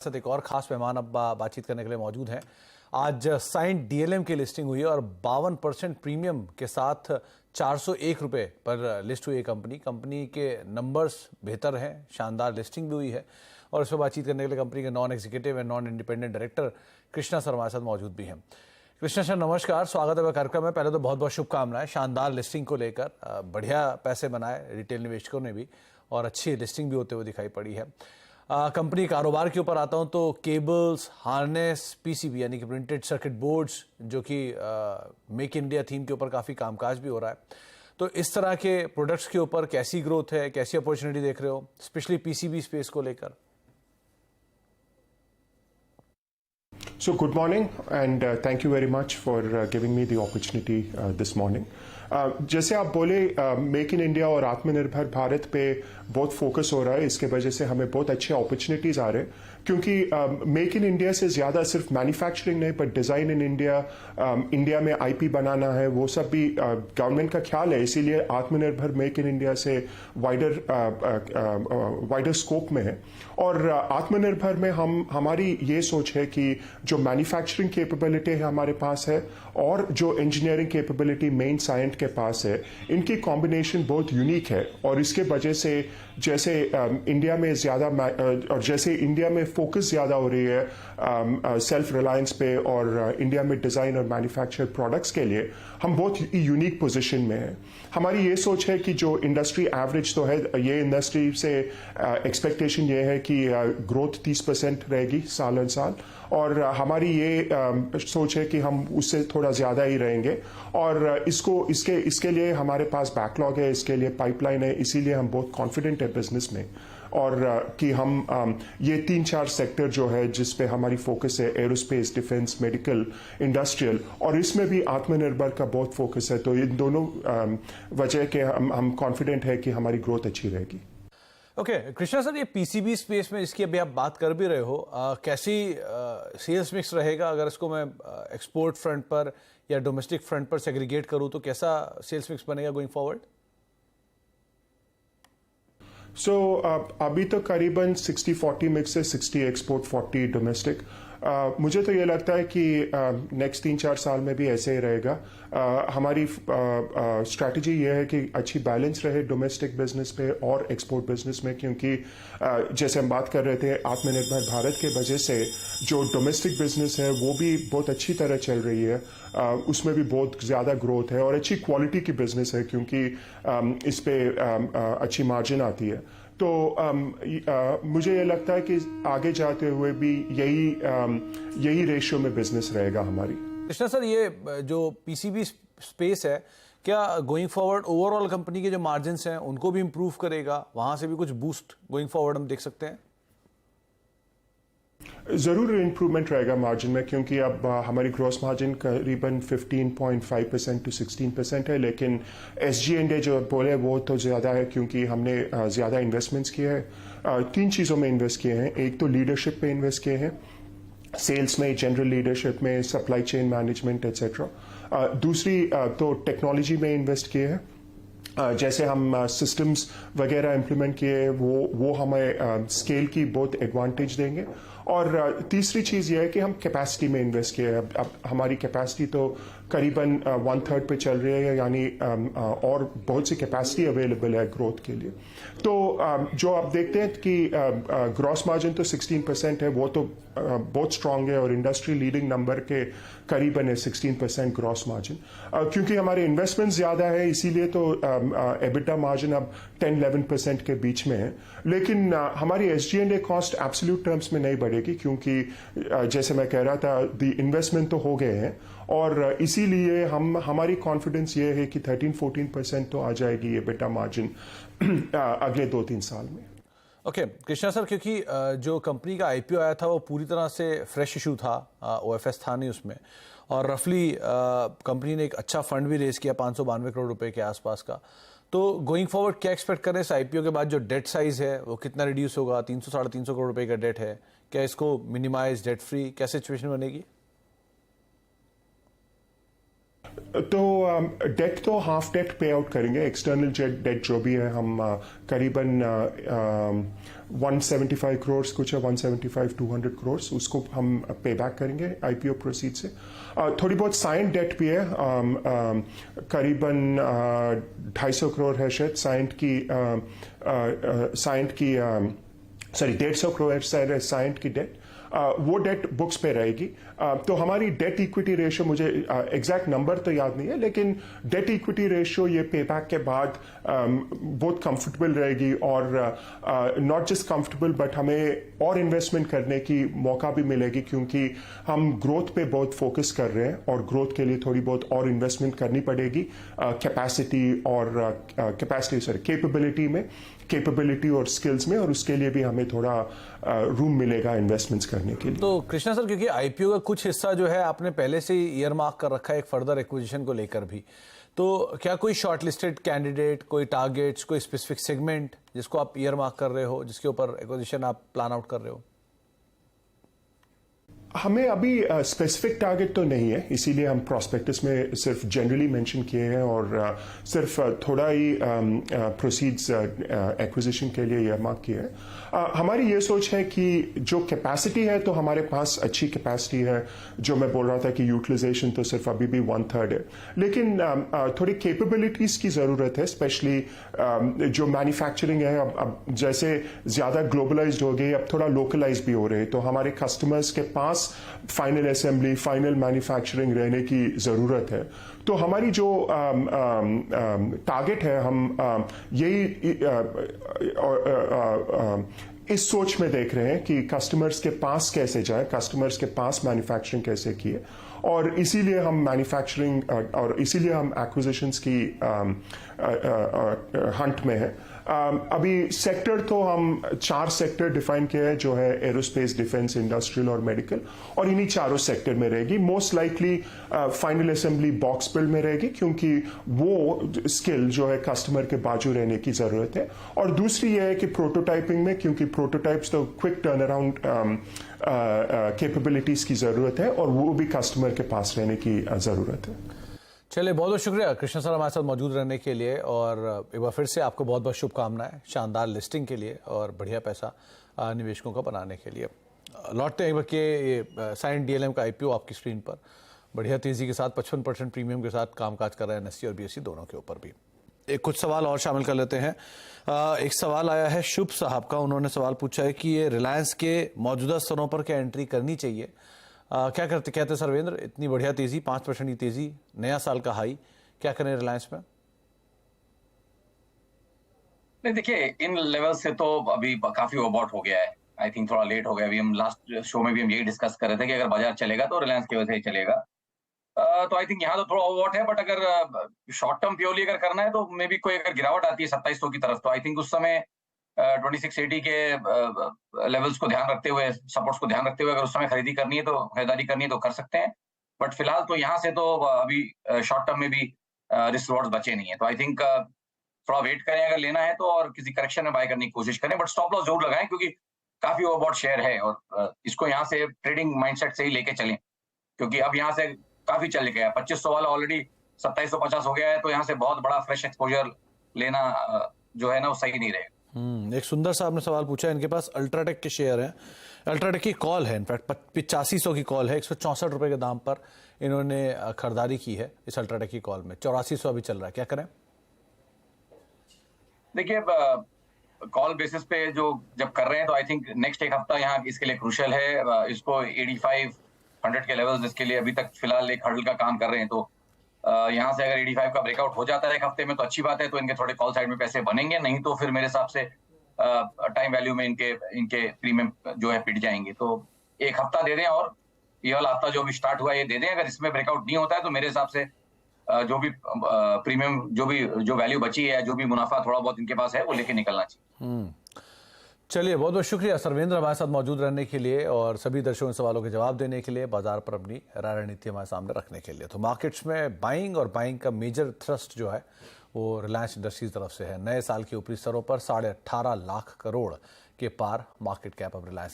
साथ एक और खास मेहमान अब बातचीत करने के लिए मौजूद हैं। आज साइंट डीएलएम की लिस्टिंग हुई है और 52% प्रीमियम के साथ 401 रुपये पर लिस्ट हुई है कंपनी के नंबर्स बेहतर हैं, शानदार लिस्टिंग भी हुई है। और इस पर बातचीत करने के लिए कंपनी के non executive and non independent director Krishna sir हमारे साथ मौजूद भी हैं। कृष्णा सर नमस्कार, स्वागत है कार्यक्रम में। पहले तो बहुत बहुत शुभकामनाएं शानदार लिस्टिंग को लेकर, बढ़िया पैसे बनाए रिटेल निवेशकों ने भी और अच्छी लिस्टिंग भी होते हुए दिखाई पड़ी है। कंपनी कारोबार के ऊपर आता हूं तो केबल्स, हार्नेस, पीसीबी यानी कि प्रिंटेड सर्किट बोर्ड्स, जो कि मेक इन इंडिया थीम के ऊपर काफ़ी कामकाज भी हो रहा है। तो इस तरह के प्रोडक्ट्स के ऊपर कैसी ग्रोथ है, कैसी अपॉर्चुनिटी देख रहे हो, स्पेशली पीसीबी स्पेस को लेकर? So good morning and thank you very much for giving me the opportunity this morning. जैसे आप बोले, मेक इन इंडिया और आत्मनिर्भर भारत पे बहुत फोकस हो रहा है। इसके वजह से हमें बहुत अच्छे अपॉर्चुनिटीज आ रहे हैं, क्योंकि मेक इन इंडिया से ज़्यादा सिर्फ मैन्युफैक्चरिंग नहीं पर डिज़ाइन इन इंडिया, इंडिया में आईपी बनाना है, वो सब भी गवर्नमेंट का ख्याल है। इसीलिए आत्मनिर्भर मेक इन इंडिया से वाइडर स्कोप में है। और आत्मनिर्भर में हमारी ये सोच है कि जो मैन्युफैक्चरिंग कैपेबिलिटी है हमारे पास है और जो इंजीनियरिंग कैपेबिलिटी मेन साइंस के पास है, इनकी कॉम्बिनेशन बहुत यूनिक है। और इसके वजह से जैसे इंडिया में ज़्यादा और जैसे इंडिया में फोकस ज़्यादा हो रही है सेल्फ रिलायंस पे और इंडिया में डिज़ाइन और मैन्युफैक्चर प्रोडक्ट्स के लिए, हम बहुत यूनिक पोजीशन में हैं। हमारी ये सोच है कि जो इंडस्ट्री एवरेज तो है, ये इंडस्ट्री से एक्सपेक्टेशन ये है कि ग्रोथ 30% रहेगी साल और साल, और हमारी ये सोच है कि हम उससे थोड़ा ज़्यादा ही रहेंगे। और इसके लिए हमारे पास बैकलॉग है, इसके लिए पाइपलाइन है, इसीलिए हम बहुत कॉन्फिडेंट है बिजनेस में। और कि हम ये 3-4 सेक्टर जो है जिस पे हमारी फोकस है, एरोस्पेस, डिफेंस, मेडिकल, इंडस्ट्रियल, और इसमें भी आत्मनिर्भर का बहुत फोकस है। तो इन दोनों वजह के हम कॉन्फिडेंट है कि हमारी ग्रोथ अच्छी रहेगी। ओके कृष्णा सर, ये पीसीबी स्पेस में इसकी अभी आप बात कर भी रहे हो, कैसी सेल्स मिक्स रहेगा? अगर इसको मैं एक्सपोर्ट फ्रंट पर या डोमेस्टिक फ्रंट पर सेग्रीगेट करूं तो कैसा सेल्स मिक्स बनेगा गोइंग फॉरवर्ड? अभी तो करीबन 60-40 मिक्स है, 60 एक्सपोर्ट, 40 डोमेस्टिक। मुझे तो ये लगता है कि नेक्स्ट 3-4 साल में भी ऐसे ही रहेगा। हमारी स्ट्रैटेजी ये है कि अच्छी बैलेंस रहे डोमेस्टिक बिजनेस पे और एक्सपोर्ट बिजनेस में, क्योंकि जैसे हम बात कर रहे थे, आत्मनिर्भर भारत के वजह से जो डोमेस्टिक बिजनेस है वो भी बहुत अच्छी तरह चल रही है। उसमें भी बहुत ज़्यादा ग्रोथ है और अच्छी क्वालिटी की बिजनेस है, क्योंकि इस पे अच्छी मार्जिन आती है। तो मुझे ये लगता है कि आगे जाते हुए भी यही रेशियो में बिजनेस रहेगा हमारी। कृष्णा सर, ये जो पीसीबी स्पेस है, क्या गोइंग फॉरवर्ड ओवरऑल कंपनी के जो मार्जिन्स हैं उनको भी इंप्रूव करेगा? वहां से भी कुछ बूस्ट गोइंग फॉरवर्ड हम देख सकते हैं? ज़रूर इम्प्रूवमेंट रहेगा मार्जिन में, क्योंकि अब हमारी ग्रॉस मार्जिन करीबन 15.5% to 16% है। लेकिन SG&A जो बोले वो तो ज़्यादा है, क्योंकि हमने ज़्यादा इन्वेस्टमेंट्स किए हैं। 3 चीज़ों में इन्वेस्ट किए हैं। एक तो लीडरशिप पे इन्वेस्ट किए हैं, सेल्स में, जनरल लीडरशिप में, सप्लाई चेन मैनेजमेंट एट्सेट्रा। दूसरी तो टेक्नोलॉजी में इन्वेस्ट किए हैं। जैसे हम सिस्टम्स वगैरह इम्प्लीमेंट किए, वो हमें स्केल की बहुत एडवांटेज देंगे। और तीसरी चीज़ ये है कि हम कैपेसिटी में इन्वेस्ट किए। अब हमारी कैपेसिटी तो करीबन 1/3 पे चल रही है, यानी और बहुत सी कैपेसिटी अवेलेबल है ग्रोथ के लिए। तो जो आप देखते हैं कि ग्रॉस मार्जिन तो 16% है, वो तो बहुत स्ट्रांग है और इंडस्ट्री लीडिंग नंबर के करीबन है 16% ग्रॉस मार्जिन। क्योंकि हमारे इन्वेस्टमेंट ज़्यादा है, इसीलिए तो एबिटा मार्जिन अब 10-11% के बीच में है। लेकिन हमारी SG&A कॉस्ट एब्सोल्यूट टर्म्स में नहीं बढ़ेगी, क्योंकि जैसे मैं कह रहा था, द इन्वेस्टमेंट तो हो गए हैं। और इसीलिए हमारी कॉन्फिडेंस ये है कि 13-14% तो आ जाएगी एबिटा मार्जिन अगले 2-3 साल में। ओके कृष्णा सर, क्योंकि जो कंपनी का IPO आया था वो पूरी तरह से फ्रेश इशू था, OFS था नहीं उसमें, और रफली कंपनी ने एक अच्छा फंड भी रेज किया 592 करोड़ रुपए के आसपास का। तो गोइंग फॉरवर्ड क्या एक्सपेक्ट करें इस IPO के बाद? जो डेट साइज है वो कितना रिड्यूस होगा? 300-350 करोड़ रुपए का डेट है, क्या इसको मिनिमाइज, डेट फ्री, क्या सिचुएशन बनेगी? तो डेट तो हाफ डेट पे आउट करेंगे। एक्सटर्नल डेट जो भी है हम करीबन 175 करोड़ कुछ है, 175-200 करोड़ उसको हम पे बैक करेंगे आईपीओ प्रोसीड से। थोड़ी बहुत साइंट डेट भी है, करीबन 250 करोड़ है शायद साइंट की सॉरी 150 करोड़ है साइंट की डेट। वो डेट बुक्स पे रहेगी। तो हमारी डेट इक्विटी रेशियो, मुझे एग्जैक्ट नंबर तो याद नहीं है, लेकिन डेट इक्विटी रेशियो ये पे बैक के बाद बहुत कंफर्टेबल रहेगी। और नॉट जस्ट कंफर्टेबल बट हमें और इन्वेस्टमेंट करने की मौका भी मिलेगी, क्योंकि हम ग्रोथ पे बहुत फोकस कर रहे हैं और ग्रोथ के लिए थोड़ी बहुत और इन्वेस्टमेंट करनी पड़ेगी कैपेबिलिटी और स्किल्स में, और उसके लिए भी हमें थोड़ा रूम मिलेगा इन्वेस्टमेंट्स करने के लिए। तो कृष्णा सर, क्योंकि आईपीओ का कुछ हिस्सा जो है आपने पहले से ही ईयर मार्क कर रखा है एक फर्दर एक्विजिशन को लेकर भी, तो क्या कोई शॉर्ट लिस्टेड कैंडिडेट, कोई टारगेट्स, कोई स्पेसिफिक सेगमेंट जिसको आप ईयर मार्क कर रहे हो, जिसके ऊपर एक्विजिशन आप प्लान आउट कर रहे हो? हमें अभी स्पेसिफिक टारगेट तो नहीं है, इसीलिए हम प्रॉस्पेक्टस में सिर्फ जनरली मेंशन किए हैं और सिर्फ थोड़ा ही प्रोसीड्स एक्विजिशन के लिए ये मार्क किया है। हमारी ये सोच है कि जो कैपेसिटी है, तो हमारे पास अच्छी कैपेसिटी है। जो मैं बोल रहा था कि यूटिलाइजेशन तो सिर्फ अभी भी 1/3 है, लेकिन थोड़ी कैपेबिलिटीज की जरूरत है, स्पेशली जो मैन्युफैक्चरिंग है। अब जैसे ज्यादा ग्लोबलाइज्ड हो गई, अब थोड़ा लोकलाइज भी हो रहे, तो हमारे कस्टमर्स के पास फाइनल असेंबली, फाइनल मैन्युफैक्चरिंग रहने की जरूरत है। तो हमारी जो टारगेट है, हम यही इस सोच में देख रहे हैं कि कस्टमर्स के पास कैसे जाए, कस्टमर्स के पास मैन्युफैक्चरिंग कैसे किए, और इसीलिए हम मैन्युफैक्चरिंग और इसीलिए हम एक्विजिशंस की हंट में है। अभी सेक्टर तो हम 4 सेक्टर डिफाइन किए हैं, जो है एरोस्पेस, डिफेंस, इंडस्ट्रियल और मेडिकल, और इन्हीं चारों सेक्टर में रहेगी। Most likely final assembly box build में रहेगी, क्योंकि वो स्किल जो है कस्टमर के बाजू रहने की जरूरत है। और दूसरी ये है कि प्रोटोटाइपिंग में, क्योंकि प्रोटोटाइप्स तो क्विक टर्न अराउंड कैपेबिलिटीज की जरूरत है, और वो भी कस्टमर के पास रहने की जरूरत है। चलिए, बहुत बहुत शुक्रिया कृष्णा सर हमारे साथ मौजूद रहने के लिए, और एक बार फिर से आपको बहुत बहुत शुभकामनाएं शानदार लिस्टिंग के लिए और बढ़िया पैसा निवेशकों का बनाने के लिए। लौटते हैं एक बार के ये साइंट डीएलएम का आईपीओ आपकी स्क्रीन पर बढ़िया तेजी के साथ 55% प्रीमियम के साथ कामकाज कर रहे हैं एनएससी और बीएससी दोनों के ऊपर भी। एक कुछ सवाल और शामिल कर लेते हैं। एक सवाल आया है शुभ साहब का, उन्होंने सवाल पूछा है कि ये रिलायंस के मौजूदा स्तरों पर क्या एंट्री करनी चाहिए? क्या कहते सर्वेंद्र, इतनी बढ़िया तेजी, 5% की तेजी, नया साल का हाई, क्या करें रिलायंस में? नहीं, देखिए, इन लेवल से तो अभी काफी ओवरबॉट हो गया है। आई थिंक थोड़ा लेट हो गया। अभी हम लास्ट शो में भी हम यही डिस्कस कर रहे थे कि अगर बाजार चलेगा तो रिलायंस की वजह से ही चलेगा। तो आई थिंक यहाँ तो थोड़ा ओवरबॉट है, बट अगर शॉर्ट टर्म प्योरली अगर करना है तो मे बी कोई अगर गिरावट आती है 2700 की तरफ, तो आई थिंक उस समय 2680 के लेवल्स को ध्यान रखते हुए, सपोर्ट्स को ध्यान रखते हुए अगर उस समय खरीदारी करनी है तो कर सकते हैं। बट फिलहाल तो यहाँ से तो अभी शॉर्ट टर्म में भी रिस्क रिवॉर्ड्स बचे नहीं है। तो आई थिंक थोड़ा वेट करें अगर लेना है तो, और किसी करेक्शन में बाय करने की कोशिश करें, बट स्टॉप लॉस जरूर लगाएं, क्योंकि काफी ओवरबॉट शेयर है और इसको यहाँ से ट्रेडिंग माइंडसेट से ही लेके चलें, क्योंकि अब यहाँ से काफी चल गया है। 2500 वाला ऑलरेडी 2750 हो गया है, तो यहाँ से बहुत बड़ा फ्रेश एक्सपोजर लेना जो है ना, वो सही नहीं रहेगा। एक सुंदर साहब ने सवाल पूछा है, इनके पास अल्ट्राटेक के शेयर हैं, अल्ट्राटेक की कॉल है, इनफैक्ट 8500 की कॉल है, 164 रुपए के दाम पर इन्होंने खरीदारी की है इस अल्ट्राटेक की कॉल में, 8400 अभी चल रहा है, क्या करें? देखिए, कॉल बेसिस पे जो जब कर रहे हैं तो आई थिंक नेक्स्ट एक हफ्ता यहाँ इसके लिए क्रूशियल है। इसको 8500 के लेवल जिसके लिए अभी तक फिलहाल एक हर्डल का काम कर रहे हैं, तो यहाँ से अगर 85 का ब्रेकआउट हो जाता है एक हफ्ते में तो अच्छी बात है, तो इनके थोड़े कॉल साइड में पैसे बनेंगे, नहीं तो फिर मेरे हिसाब से टाइम वैल्यू में इनके प्रीमियम जो है पिट जाएंगे। तो एक हफ्ता दे दें, और ये वाला हफ्ता जो भी स्टार्ट हुआ ये दे दें। अगर इसमें ब्रेकआउट नहीं होता है तो मेरे हिसाब से जो भी प्रीमियम, जो वैल्यू बची है, जो भी मुनाफा थोड़ा बहुत इनके पास है, वो लेके निकलना चाहिए। चलिए, बहुत बहुत शुक्रिया सर्वेंद्र हमारे साथ मौजूद रहने के लिए और सभी दर्शकों के सवालों के जवाब देने के लिए, बाजार पर अपनी रणनीति हमारे सामने रखने के लिए। तो मार्केट्स में बाइंग का मेजर थ्रस्ट जो है वो रिलायंस इंडस्ट्रीज तरफ से है। नए साल के ऊपरी स्तरों पर 18.5 लाख करोड़ के पार मार्केट कैप अब रिलायंस